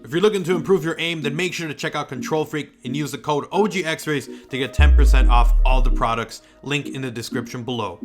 If you're looking to improve your aim, then make sure to check out Control Freak and use the code OGXRAYZ to get 10% off all the products. Link in the description below.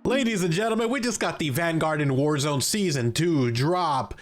Ladies and gentlemen, we just got the Vanguard and Warzone Season 2 drop.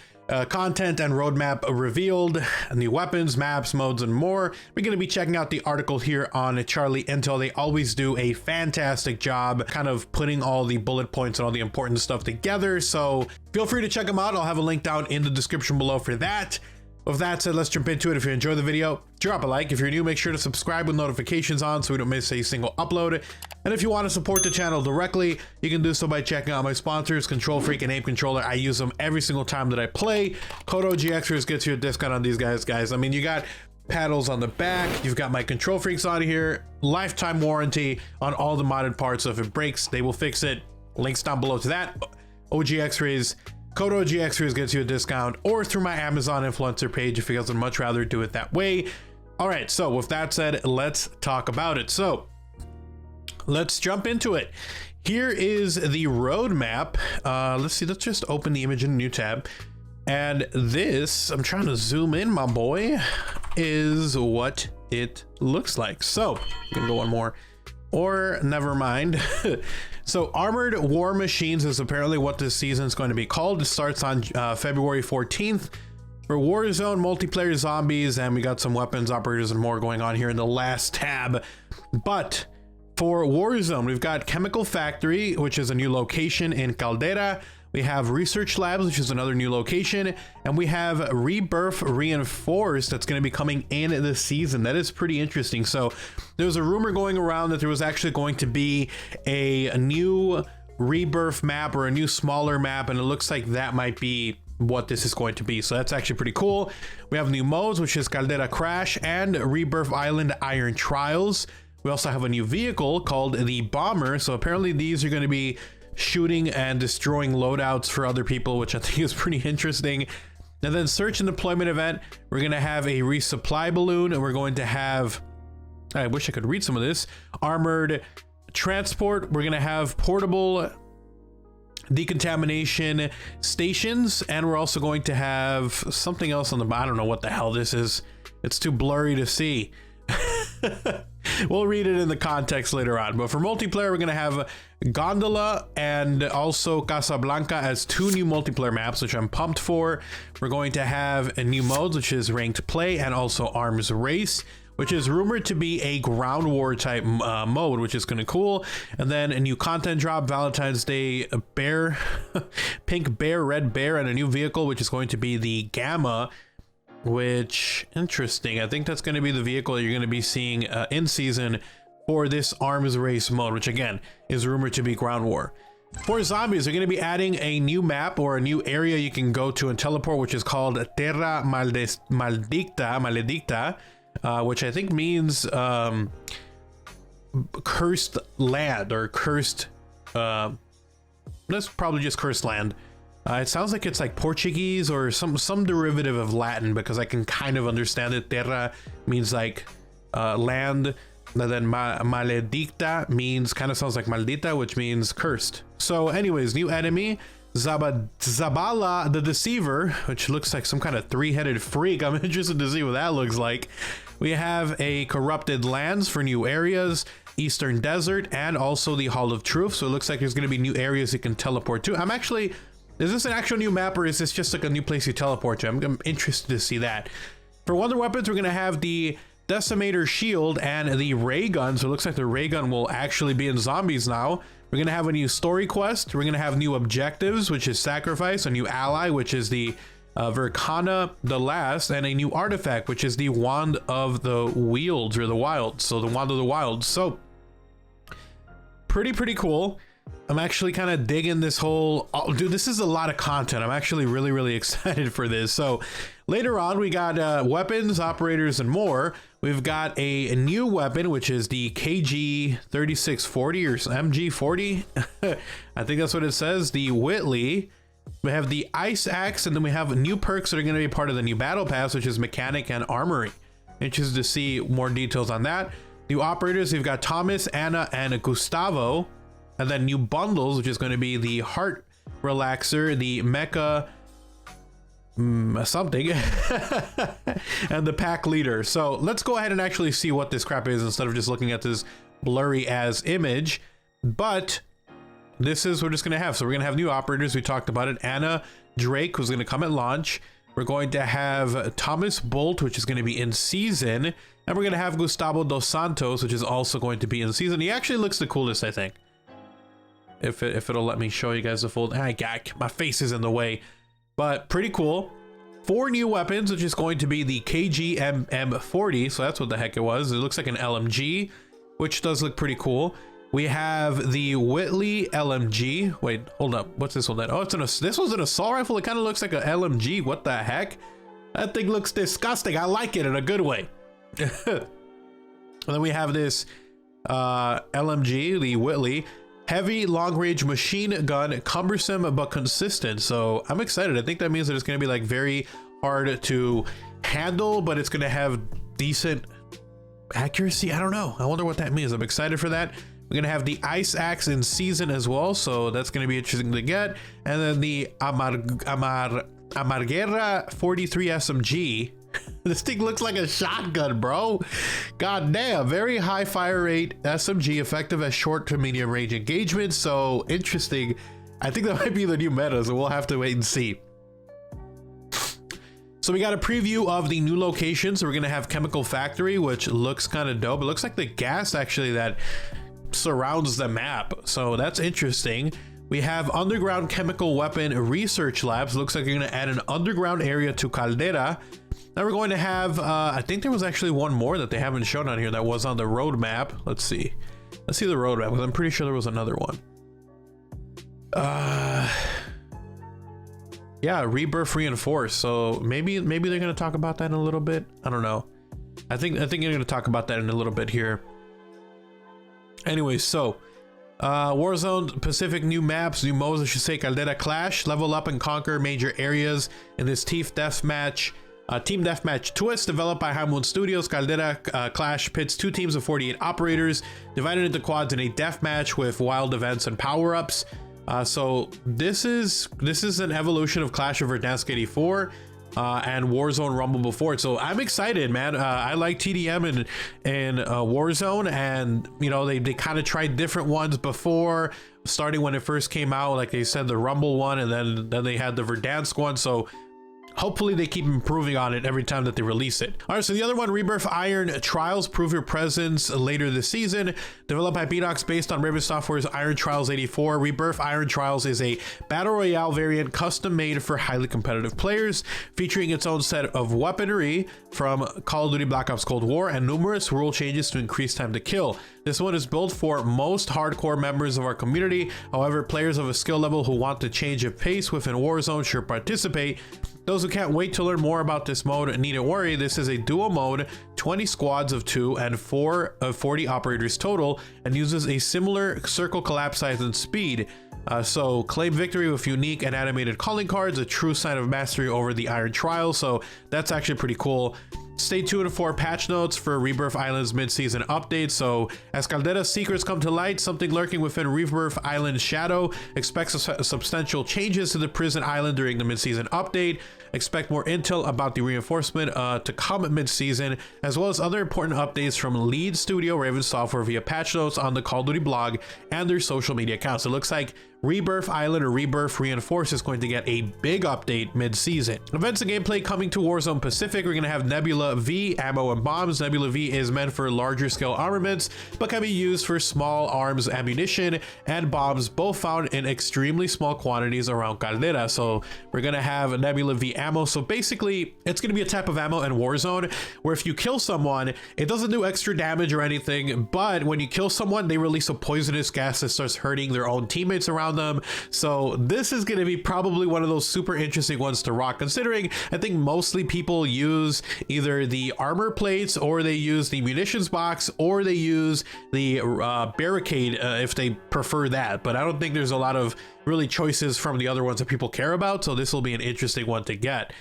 Content and roadmap revealed, new weapons, maps, modes, and more. We're going to be checking out the article here on Charlie Intel. They always do a fantastic job kind of putting all the bullet points and all the important stuff together. So feel free to check them out. I'll have a link down in the description below for that. With that said, let's jump into it. If you enjoyed the video, drop a like. If you're new, make sure to subscribe with notifications on so we don't miss a single upload. And if you want to support the channel directly, you can do so by checking out my sponsors, Control Freak and Aim Controller. I use them every single time that I play. Code OGXRAYZ gets you a discount on these guys. I mean, you got paddles on the back. You've got my Control Freaks on here. Lifetime warranty on all the modded parts. So if it breaks, they will fix it. Links down below to that. OGXRAYZ. Code OGXRAYZ gets you a discount, or through my Amazon influencer page if you guys would much rather do it that way. All right, so with that said, let's talk about it. So let's jump into it. Here is the roadmap. Let's see, let's just open the image in a new tab. And this, I'm trying to zoom in, my boy, is what it looks like. So I'm gonna go one more, or never mind. So Armored War Machines is apparently what this season is going to be called. It starts on February 14th for Warzone, multiplayer, zombies, and we got some weapons, operators, and more going on here in the last tab. But for Warzone, we've got Chemical Factory, which is a new location in Caldera. We have Research Labs, which is another new location, and we have Rebirth Reinforced that's going to be coming in this season. That is pretty interesting. So there's a rumor going around that there was actually going to be a new Rebirth map or a new smaller map, and it looks like that might be what this is going to be. So that's actually pretty cool. We have new modes, which is Caldera Crash and Rebirth Island Iron Trials. We also have a new vehicle called the Bomber. So apparently these are going to be shooting and destroying loadouts for other people, which I think is pretty interesting. And then search and deployment event, we're going to have a resupply balloon, and we're going to have, I wish I could read some of this, armored transport. We're going to have portable decontamination stations, and we're also going to have something else on the bottom. I don't know what the hell this is. It's too blurry to see. We'll read it in the context later on. But for multiplayer, we're going to have Gondola and also Casablanca as two new multiplayer maps, which I'm pumped for. We're going to have a new modes, which is Ranked Play and also Arms Race, which is rumored to be a ground war type mode, which is kind of cool. And then a new content drop, Valentine's Day bear, pink bear, red bear, and a new vehicle, which is going to be the Gamma, which interesting. I think that's going to be the vehicle you're going to be seeing in season for this Arms Race mode, which again is rumored to be ground war. For zombies, they're going to be adding a new map or a new area you can go to and teleport, which is called Terra Maledicta, which I think means cursed land or cursed. That's probably just cursed land. It sounds like it's like Portuguese or some derivative of Latin, because I can kind of understand it. Terra means like land, and then maledicta means, kind of sounds like maldita, which means cursed. So anyways, new enemy, Zabala the Deceiver, which looks like some kind of three-headed freak. I'm interested to see what that looks like. We have a Corrupted Lands for new areas, Eastern Desert, and also the Hall of Truth. So it looks like there's going to be new areas you can teleport to. I'm actually... Is this an actual new map, or is this just like a new place you teleport to? I'm interested to see that. For wonder weapons, we're going to have the Decimator Shield and the Ray Gun. So it looks like the Ray Gun will actually be in zombies now. We're going to have a new story quest. We're going to have new objectives, which is Sacrifice, a new ally, which is the Verkana the Last, and a new artifact, which is the Wand of the Wields, or the Wilds. So the Wand of the Wilds. So pretty cool. I'm actually kind of digging this whole, oh, dude, this is a lot of content. I'm actually really excited for this. So later on, we got weapons, operators, and more. We've got a new weapon, which is the KG 3640 or MG40. I think that's what it says. The Whitley. We have the Ice Axe, and then we have new perks that are going to be part of the new Battle Pass, which is Mechanic and Armory. Interested to see more details on that. New operators, we've got Thomas, Anna, and Gustavo. And then new bundles, which is going to be the Heart Relaxer, the Mecha something. And the pack leader. So let's go ahead and actually see what this crap is instead of just looking at this blurry as image. But this is what we're just gonna have. So we're gonna have new operators. We talked about it. Anna Drake, who's gonna come at launch. We're going to have Thomas Bolt, which is going to be in season, and we're going to have Gustavo dos Santos, which is also going to be in season. He actually looks the coolest, I think. If it'll let me show you guys the full. My face is in the way, but pretty cool. 4 new weapons, which is going to be the KGM-40. So that's what the heck it was. It looks like an LMG, which does look pretty cool. We have the Whitley LMG. Wait, hold up. What's this one then? Oh, this was an assault rifle. It kind of looks like an LMG. What the heck? That thing looks disgusting. I like it in a good way. And then we have this LMG, the Whitley. Heavy long-range machine gun, cumbersome but consistent. So I'm excited. I think that means that it's going to be like very hard to handle, but it's going to have decent accuracy. I don't know. I wonder what that means. I'm excited for that. We're going to have the Ice Axe in season as well, so that's going to be interesting to get. And then the Amarguera 43 SMG. This thing looks like a shotgun, bro. God damn. Very high fire rate SMG, effective at short to medium range engagement. So interesting. I think that might be the new meta, so we'll have to wait and see. So we got a preview of the new location. So we're going to have Chemical Factory, which looks kind of dope. It looks like the gas actually that surrounds the map, so that's interesting. We have Underground Chemical Weapon Research Labs. Looks like you're going to add an underground area to Caldera. Now we're going to have I think there was actually one more that they haven't shown on here that was on the roadmap. Let's see the roadmap, because I'm pretty sure there was another one. Yeah, Rebirth Reinforced. So maybe they're going to talk about that in a little bit. I don't know. I think you're going to talk about that in a little bit here. Anyways, so Warzone Pacific, new maps, new modes, I should say. Caldera Clash, level up and conquer major areas in this team deathmatch twist, developed by High Moon Studios. Caldera Clash pits 2 teams of 48 operators divided into quads in a deathmatch with wild events and power-ups. So this is an evolution of Clash of Verdansk 84 and Warzone Rumble before it. So I'm excited, man. I like TDM and Warzone, and you know they kind of tried different ones before, starting when it first came out. Like they said, the Rumble one, and then they had the Verdansk one. So hopefully they keep improving on it every time that they release it. All right, so the other one, Rebirth Iron Trials, prove your presence later this season. Developed by Beanox based on Raven Software's Iron Trials 84. Rebirth Iron Trials is a battle royale variant custom made for highly competitive players, featuring its own set of weaponry from Call of Duty Black Ops Cold War and numerous rule changes to increase time to kill. This one is built for most hardcore members of our community. However, players of a skill level who want to change of pace within Warzone should participate. Those who can't wait to learn more about this mode needn't worry. This is a duo mode, 20 squads of 2 and 4 of 40 operators total, and uses a similar circle collapse size and speed. So claim victory with unique and animated calling cards, a true sign of mastery over the Iron Trial. So that's actually pretty cool. Stay tuned for patch notes for Rebirth Island's mid-season update. So as Caldera's secrets come to light, something lurking within Rebirth Island's shadow. Expect substantial changes to the prison island during the mid-season update. Expect more intel about the reinforcement to come mid-season, as well as other important updates from lead studio Raven Software via patch notes on the Call of Duty blog and their social media accounts. It looks like Rebirth Island or Rebirth Reinforced is going to get a big update mid-season. Events and gameplay coming to Warzone Pacific. We're going to have Nebula V, ammo and bombs. Nebula V is meant for larger scale armaments, but can be used for small arms, ammunition, and bombs, both found in extremely small quantities around Caldera. So we're going to have Nebula V ammo. So basically, it's going to be a type of ammo in Warzone where if you kill someone, it doesn't do extra damage or anything, but when you kill someone, they release a poisonous gas that starts hurting their own teammates around them. So this is going to be probably one of those super interesting ones to rock, considering I think mostly people use either the armor plates, or they use the munitions box, or they use the barricade if they prefer that. But I don't think there's a lot of really choices from the other ones that people care about, so this will be an interesting one to get.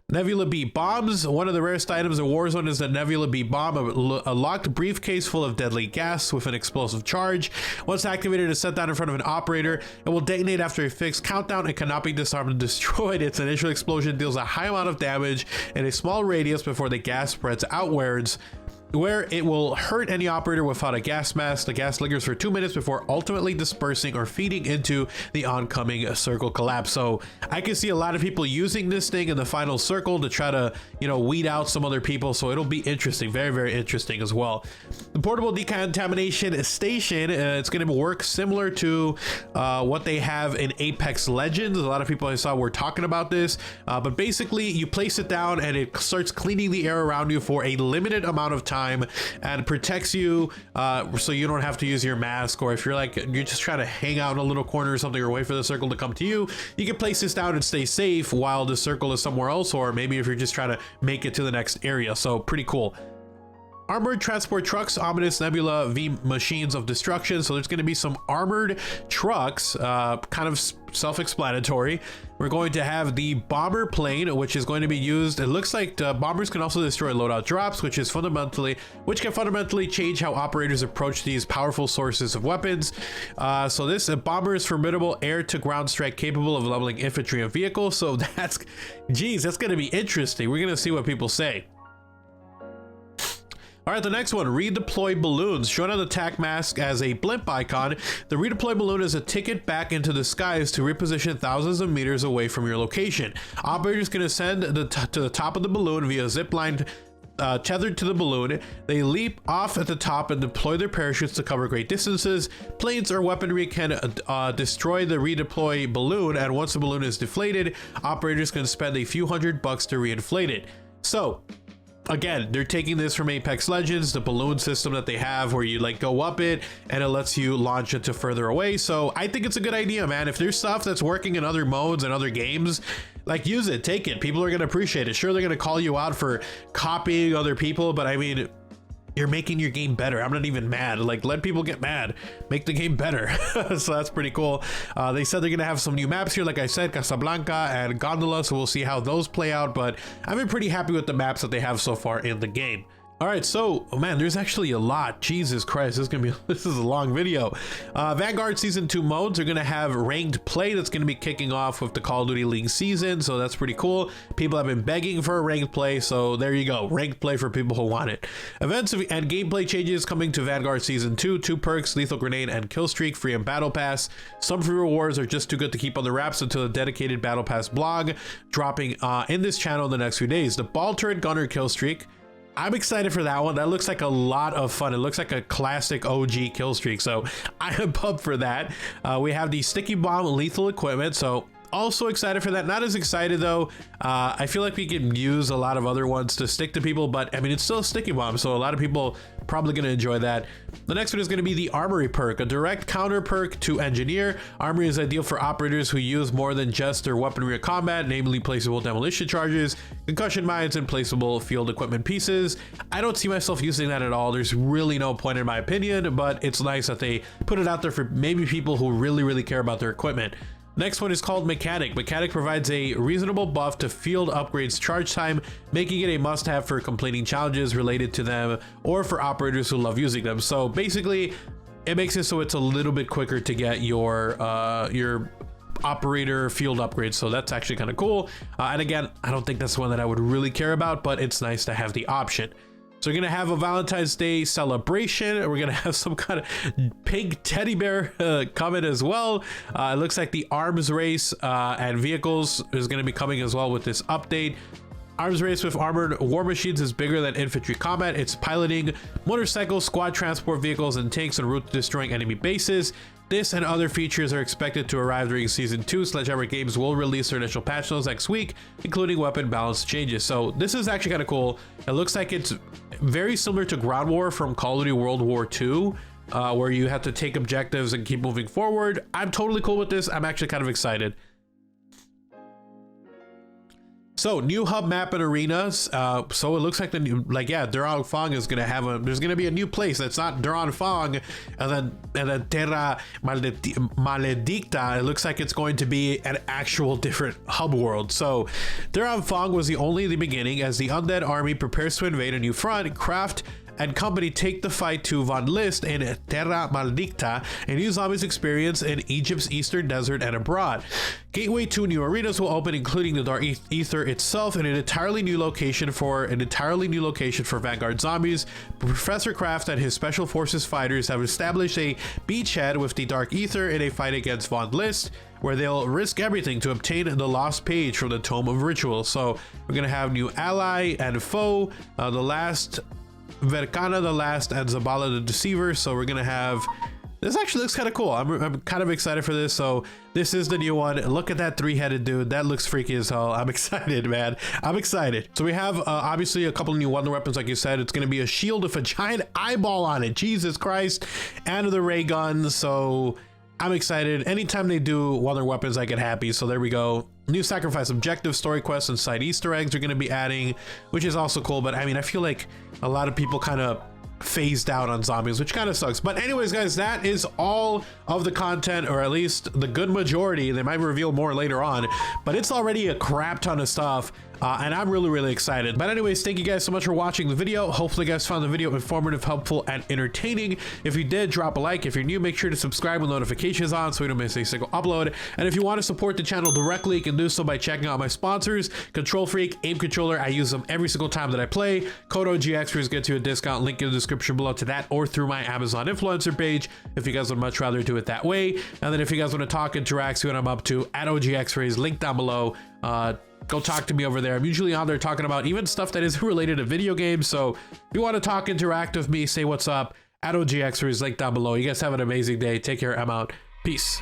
Nebula B bombs. One of the rarest items in Warzone is the Nebula B bomb, a locked briefcase full of deadly gas with an explosive charge. Once activated, it is set down in front of an operator. It will detonate after a fixed countdown and cannot be disarmed and destroyed. Its initial explosion deals a high amount of damage in a small radius before the gas spreads outwards, where it will hurt any operator without a gas mask. The gas lingers for 2 minutes before ultimately dispersing or feeding into the oncoming circle collapse. So I can see a lot of people using this thing in the final circle to try to, you know, weed out some other people. So it'll be interesting, very, very interesting as well. The portable decontamination station, it's going to work similar to what they have in Apex Legends. A lot of people I saw were talking about this, but basically you place it down and it starts cleaning the air around you for a limited amount of time and protects you, so you don't have to use your mask. Or if you're like, you're just trying to hang out in a little corner or something or wait for the circle to come to you, you can place this down and stay safe while the circle is somewhere else, or maybe if you're just trying to make it to the next area. So pretty cool. Armored transport trucks, ominous Nebula V machines of destruction. So there's going to be some armored trucks, kind of self-explanatory. We're going to have the bomber plane, which is going to be used. It looks like bombers can also destroy loadout drops, which can fundamentally change how operators approach these powerful sources of weapons. So this bomber is formidable air-to-ground strike, capable of leveling infantry and vehicles. So that's going to be interesting. We're going to see what people say. All right, the next one, redeploy balloons. Shown on the TAC mask as a blimp icon, the redeploy balloon is a ticket back into the skies to reposition thousands of meters away from your location. Operators can ascend to the top of the balloon via zip line tethered to the balloon. They leap off at the top and deploy their parachutes to cover great distances. Planes or weaponry can destroy the redeploy balloon, and once the balloon is deflated, operators can spend a few $100 to reinflate it. So again, they're taking this from Apex Legends, the balloon system that they have where you like go up it and it lets you launch it to further away. So I think it's a good idea, man. If there's stuff that's working in other modes and other games, like, use it, take it. People are going to appreciate it. Sure, they're going to call you out for copying other people, but I mean, you're making your game better. I'm not even mad. Like, let people get mad. Make the game better. So that's pretty cool. They said they're going to have some new maps here. Like I said, Casablanca and Gondola. So we'll see how those play out. But I've been pretty happy with the maps that they have so far in the game. All right, so, oh man, there's actually a lot. Jesus Christ, this is a long video. Vanguard Season 2 modes are gonna have ranked play that's gonna be kicking off with the Call of Duty League season, so that's pretty cool. People have been begging for a ranked play, so there you go, ranked play for people who want it. Events and gameplay changes coming to Vanguard Season 2, 2 perks, Lethal Grenade and Kill Streak, free and Battle Pass. Some free rewards are just too good to keep on the wraps until a dedicated Battle Pass blog dropping in this channel in the next few days. The Ball Turret Gunner Kill Streak, I'm excited for that one. That looks like a lot of fun. It looks like a classic OG kill streak, so I am pumped for that. We have the Sticky Bomb Lethal Equipment, so also excited for that. Not as excited though. I feel like we can use a lot of other ones to stick to people, but I mean, it's still a Sticky Bomb, so a lot of people probably going to enjoy that. The next one is going to be the Armory perk, a direct counter perk to Engineer. Armory is ideal for operators who use more than just their weaponry of combat, namely placeable demolition charges, concussion mines, and placeable field equipment pieces. I don't see myself using that at all. There's really no point in my opinion, but it's nice that they put it out there for maybe people who really care about their equipment. Next one is called Mechanic. Mechanic provides a reasonable buff to field upgrades charge time, making it a must-have for completing challenges related to them or for operators who love using them. So basically, it makes it so it's a little bit quicker to get your operator field upgrades. So that's actually kind of cool. And again, I don't think that's one that I would really care about, but it's nice to have the option. So we're gonna have a Valentine's Day celebration. We're gonna have some kind of pink teddy bear coming as well. It looks like the arms race and vehicles is gonna be coming as well with this update. Arms race with armored war machines is bigger than infantry combat. It's piloting motorcycles, squad transport vehicles, and tanks en route to destroying enemy bases. This and other features are expected to arrive during Season 2. Sledgehammer Games will release their initial patch notes next week, including weapon balance changes. So this is actually kind of cool. It looks like it's very similar to Ground War from Call of Duty World War II, where you have to take objectives and keep moving forward. I'm totally cool with this. I'm actually kind of excited. So new hub map and arenas. So it looks like the new, like, yeah, Durang Fong is gonna have there's gonna be a new place that's not Durang Fong, and then Terra Maledicta. It looks like it's going to be an actual different hub world. So Durang Fong was only the beginning, as the undead army prepares to invade a new front. Kraft and company take the fight to Von List in Terra Maledicta, a new zombies experience in Egypt's eastern desert and abroad. Gateway to new arenas will open, including the Dark Ether itself, in an entirely new location for Vanguard zombies. Professor Kraft and his special forces fighters have established a beachhead with the Dark Ether in a fight against Von List, where they'll risk everything to obtain the lost page from the Tome of Ritual. So we're gonna have new ally and foe, the last Verkana the Last, and Zabala the Deceiver. So we're gonna have, this actually looks kind of cool. I'm kind of excited for this. So this is the new one. Look at that three-headed dude. That looks freaky as hell. I'm excited, man. I'm excited. So we have obviously a couple of new wonder weapons, like you said. It's gonna be a shield with a giant eyeball on it. Jesus Christ. And the ray gun. So I'm excited. Anytime they do wonder weapons, I get happy. So there we go. New sacrifice objective, story quests, and side Easter eggs are going to be adding, which is also cool. But I mean, I feel like a lot of people kind of phased out on zombies, which kind of sucks. But anyways, guys, that is all of the content, or at least the good majority. They might reveal more later on, but it's already a crap ton of stuff. And I'm really excited. But anyways, thank you guys so much for watching the video. Hopefully you guys found the video informative, helpful, and entertaining. If you did, drop a like. If you're new, make sure to subscribe with notifications on so you don't miss a single upload. And if you want to support the channel directly, you can do so by checking out my sponsors. Control Freak, Aim Controller, I use them every single time that I play. Code OGXRAYZ gets you a discount, link in the description below to that, or through my Amazon influencer page if you guys would much rather do it that way. And then if you guys want to talk, interact, see what I'm up to, at OGXRAYZ, link down below. Go talk to me over there. I'm usually on there talking about even stuff that isn't related to video games. So if you want to talk, interact with me, say what's up, at OGXRAYZ, link down below. You guys have an amazing day. Take care. I'm out. Peace.